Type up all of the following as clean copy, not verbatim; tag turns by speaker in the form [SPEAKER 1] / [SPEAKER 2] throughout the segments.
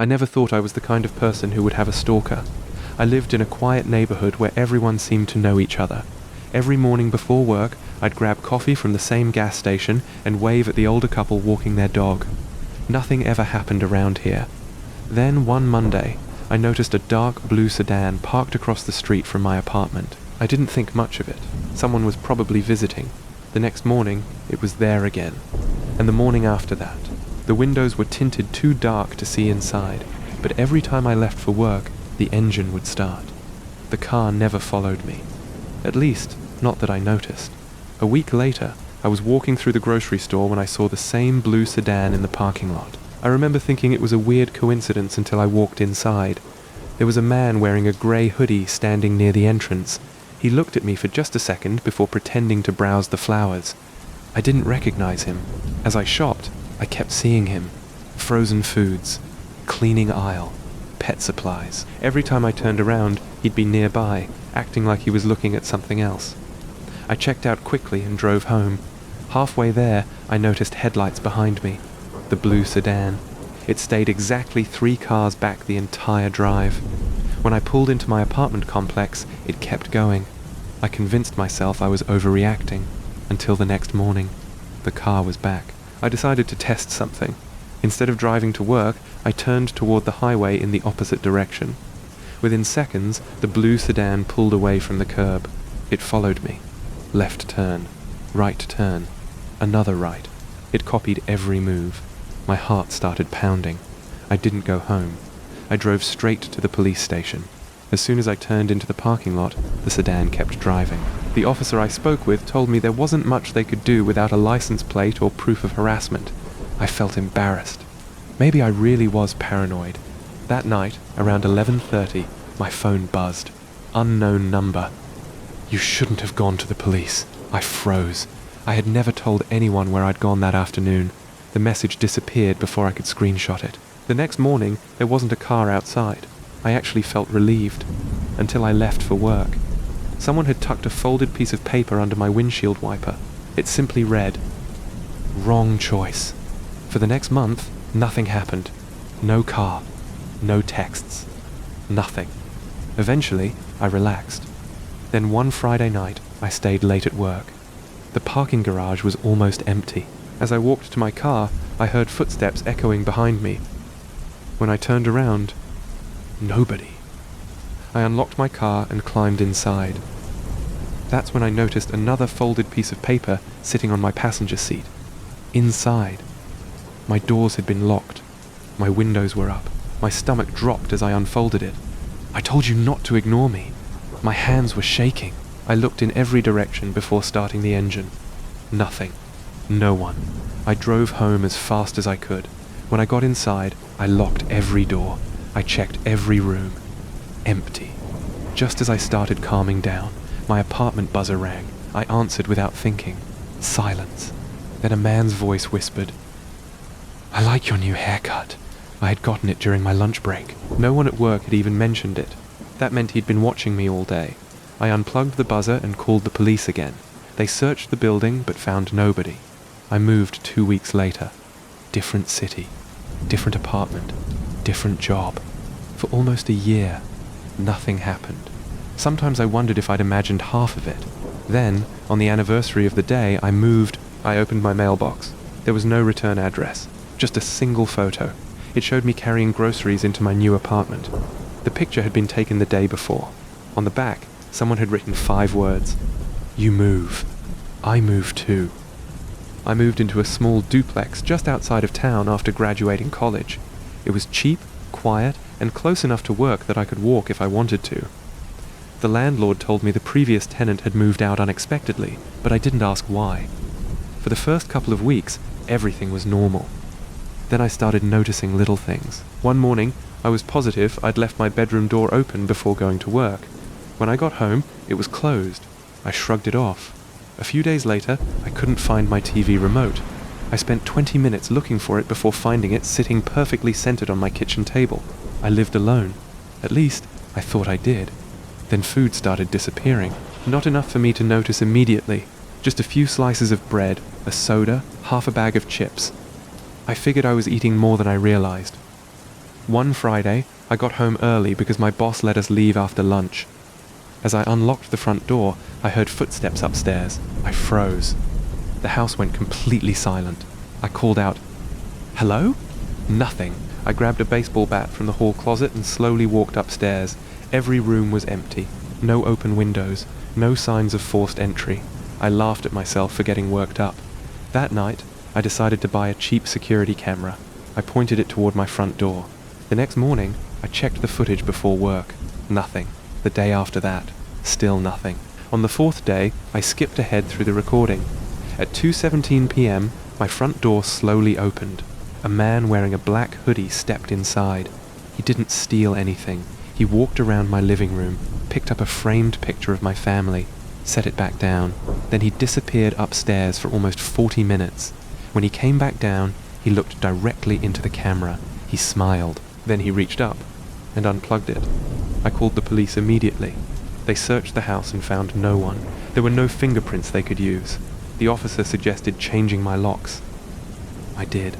[SPEAKER 1] I never thought I was the kind of person who would have a stalker. I lived in a quiet neighborhood where everyone seemed to know each other. Every morning before work, I'd grab coffee from the same gas station and wave at the older couple walking their dog. Nothing ever happened around here. Then, one Monday, I noticed a dark blue sedan parked across the street from my apartment. I didn't think much of it. Someone was probably visiting. The next morning, it was there again. And the morning after that. The windows were tinted too dark to see inside, but every time I left for work, the engine would start. The car never followed me. At least, not that I noticed. A week later, I was walking through the grocery store when I saw the same blue sedan in the parking lot. I remember thinking it was a weird coincidence until I walked inside. There was a man wearing a grey hoodie standing near the entrance. He looked at me for just a second before pretending to browse the flowers. I didn't recognize him. As I shopped, I kept seeing him. Frozen foods, cleaning aisle, pet supplies. Every time I turned around, he'd be nearby, acting like he was looking at something else. I checked out quickly and drove home. Halfway there, I noticed headlights behind me. The blue sedan. It stayed exactly 3 cars back the entire drive. When I pulled into my apartment complex, it kept going. I convinced myself I was overreacting, until the next morning. The car was back. I decided to test something. Instead of driving to work, I turned toward the highway in the opposite direction. Within seconds, the blue sedan pulled away from the curb. It followed me. Left turn. Right turn. Another right. It copied every move. My heart started pounding. I didn't go home. I drove straight to the police station. As soon as I turned into the parking lot, the sedan kept driving. The officer I spoke with told me there wasn't much they could do without a license plate or proof of harassment. I felt embarrassed. Maybe I really was paranoid. That night, around 11:30, my phone buzzed. Unknown number. You shouldn't have gone to the police. I froze. I had never told anyone where I'd gone that afternoon. The message disappeared before I could screenshot it. The next morning, there wasn't a car outside. I actually felt relieved, until I left for work. Someone had tucked a folded piece of paper under my windshield wiper. It simply read, "Wrong choice." For the next month, nothing happened. No car. No texts. Nothing. Eventually, I relaxed. Then one Friday night, I stayed late at work. The parking garage was almost empty. As I walked to my car, I heard footsteps echoing behind me. When I turned around, nobody. I unlocked my car and climbed inside. That's when I noticed another folded piece of paper sitting on my passenger seat. Inside. My doors had been locked. My windows were up. My stomach dropped as I unfolded it. I told you not to ignore me. My hands were shaking. I looked in every direction before starting the engine. Nothing. No one. I drove home as fast as I could. When I got inside, I locked every door. I checked every room. Empty. Just as I started calming down, my apartment buzzer rang. I answered without thinking. Silence. Then a man's voice whispered, "I like your new haircut." I had gotten it during my lunch break. No one at work had even mentioned it. That meant he'd been watching me all day. I unplugged the buzzer and called the police again. They searched the building but found nobody. I moved 2 weeks later. Different city. Different apartment. Different job. For almost a year, nothing happened. Sometimes I wondered if I'd imagined half of it. Then, on the anniversary of the day I moved, I opened my mailbox. There was no return address. Just a single photo. It showed me carrying groceries into my new apartment. The picture had been taken the day before. On the back, someone had written 5 words. "You move. I move too." I moved into a small duplex just outside of town after graduating college. It was cheap, quiet, and close enough to work that I could walk if I wanted to. The landlord told me the previous tenant had moved out unexpectedly, but I didn't ask why. For the first couple of weeks, everything was normal. Then I started noticing little things. One morning, I was positive I'd left my bedroom door open before going to work. When I got home, it was closed. I shrugged it off. A few days later, I couldn't find my TV remote. I spent 20 minutes looking for it before finding it sitting perfectly centered on my kitchen table. I lived alone. At least, I thought I did. Then food started disappearing. Not enough for me to notice immediately. Just a few slices of bread, a soda, half a bag of chips. I figured I was eating more than I realized. One Friday, I got home early because my boss let us leave after lunch. As I unlocked the front door, I heard footsteps upstairs. I froze. The house went completely silent. I called out, "Hello?" Nothing. I grabbed a baseball bat from the hall closet and slowly walked upstairs. Every room was empty. No open windows. No signs of forced entry. I laughed at myself for getting worked up. That night, I decided to buy a cheap security camera. I pointed it toward my front door. The next morning, I checked the footage before work. Nothing. The day after that, still nothing. On the fourth day, I skipped ahead through the recording. At 2:17 p.m., my front door slowly opened. A man wearing a black hoodie stepped inside. He didn't steal anything. He walked around my living room, picked up a framed picture of my family, set it back down. Then he disappeared upstairs for almost 40 minutes. When he came back down, he looked directly into the camera. He smiled. Then he reached up and unplugged it. I called the police immediately. They searched the house and found no one. There were no fingerprints they could use. The officer suggested changing my locks. I did.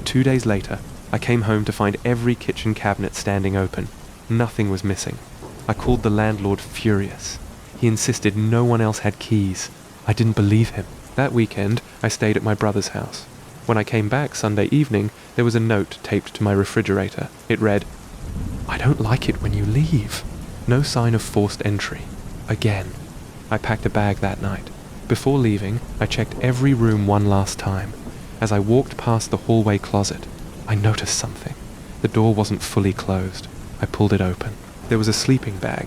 [SPEAKER 1] 2 days later, I came home to find every kitchen cabinet standing open. Nothing was missing. I called the landlord furious. He insisted no one else had keys. I didn't believe him. That weekend, I stayed at my brother's house. When I came back Sunday evening, there was a note taped to my refrigerator. It read, "I don't like it when you leave." No sign of forced entry. Again. I packed a bag that night. Before leaving, I checked every room one last time. As I walked past the hallway closet, I noticed something. The door wasn't fully closed. I pulled it open. There was a sleeping bag,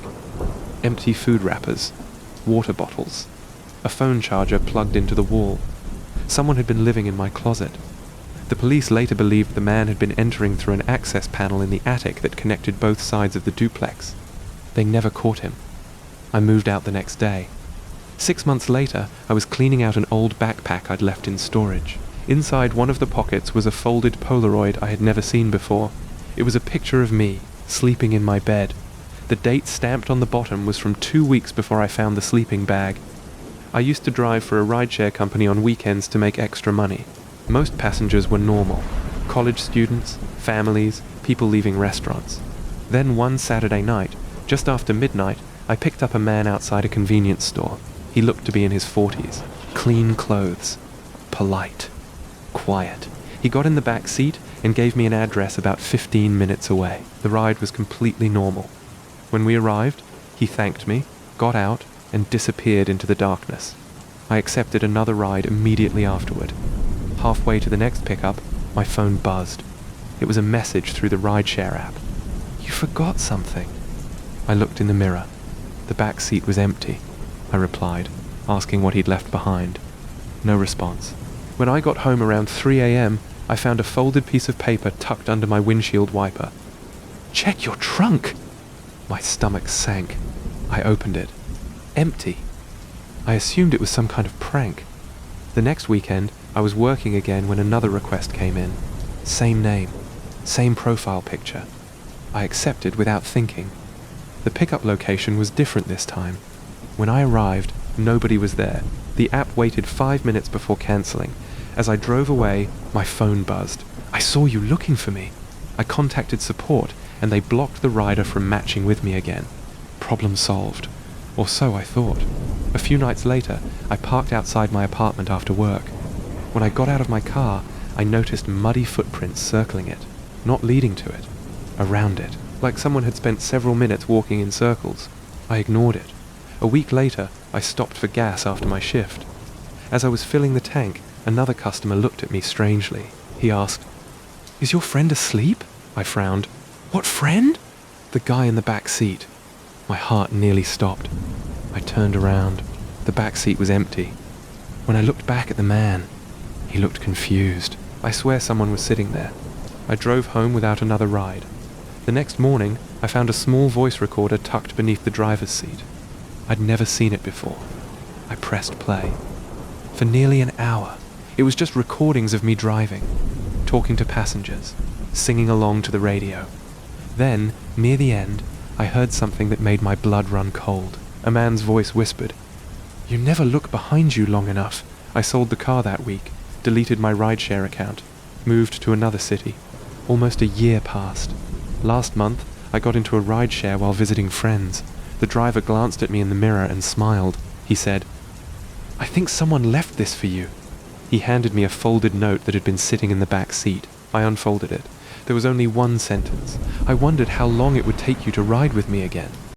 [SPEAKER 1] empty food wrappers, water bottles, a phone charger plugged into the wall. Someone had been living in my closet. The police later believed the man had been entering through an access panel in the attic that connected both sides of the duplex. They never caught him. I moved out the next day. 6 months later, I was cleaning out an old backpack I'd left in storage. Inside one of the pockets was a folded Polaroid I had never seen before. It was a picture of me, sleeping in my bed. The date stamped on the bottom was from 2 weeks before I found the sleeping bag. I used to drive for a rideshare company on weekends to make extra money. Most passengers were normal. College students, families, people leaving restaurants. Then one Saturday night, just after midnight, I picked up a man outside a convenience store. He looked to be in his 40s. Clean clothes. Polite. Quiet. He got in the back seat and gave me an address about 15 minutes away. The ride was completely normal. When we arrived, he thanked me, got out, and disappeared into the darkness. I accepted another ride immediately afterward. Halfway to the next pickup, my phone buzzed. It was a message through the rideshare app. "You forgot something." I looked in the mirror. The back seat was empty. I replied, asking what he'd left behind. No response. When I got home around 3 a.m., I found a folded piece of paper tucked under my windshield wiper. "Check your trunk!" My stomach sank. I opened it. Empty. I assumed it was some kind of prank. The next weekend, I was working again when another request came in. Same name. Same profile picture. I accepted without thinking. The pickup location was different this time. When I arrived, nobody was there. The app waited 5 minutes before cancelling. As I drove away, my phone buzzed. "I saw you looking for me." I contacted support, and they blocked the rider from matching with me again. Problem solved. Or so I thought. A few nights later, I parked outside my apartment after work. When I got out of my car, I noticed muddy footprints circling it, not leading to it, around it, like someone had spent several minutes walking in circles. I ignored it. A week later, I stopped for gas after my shift. As I was filling the tank, another customer looked at me strangely. He asked, "Is your friend asleep?" I frowned. "What friend?" "The guy in the back seat." My heart nearly stopped. I turned around. The back seat was empty. When I looked back at the man, he looked confused. I swear someone was sitting there. I drove home without another ride. The next morning, I found a small voice recorder tucked beneath the driver's seat. I'd never seen it before. I pressed play. For nearly an hour, it was just recordings of me driving, talking to passengers, singing along to the radio. Then, near the end, I heard something that made my blood run cold. A man's voice whispered, "You never look behind you long enough." I sold the car that week, deleted my rideshare account, moved to another city. Almost a year passed. Last month, I got into a rideshare while visiting friends. The driver glanced at me in the mirror and smiled. He said, "I think someone left this for you." He handed me a folded note that had been sitting in the back seat. I unfolded it. There was only one sentence. "I wondered how long it would take you to ride with me again."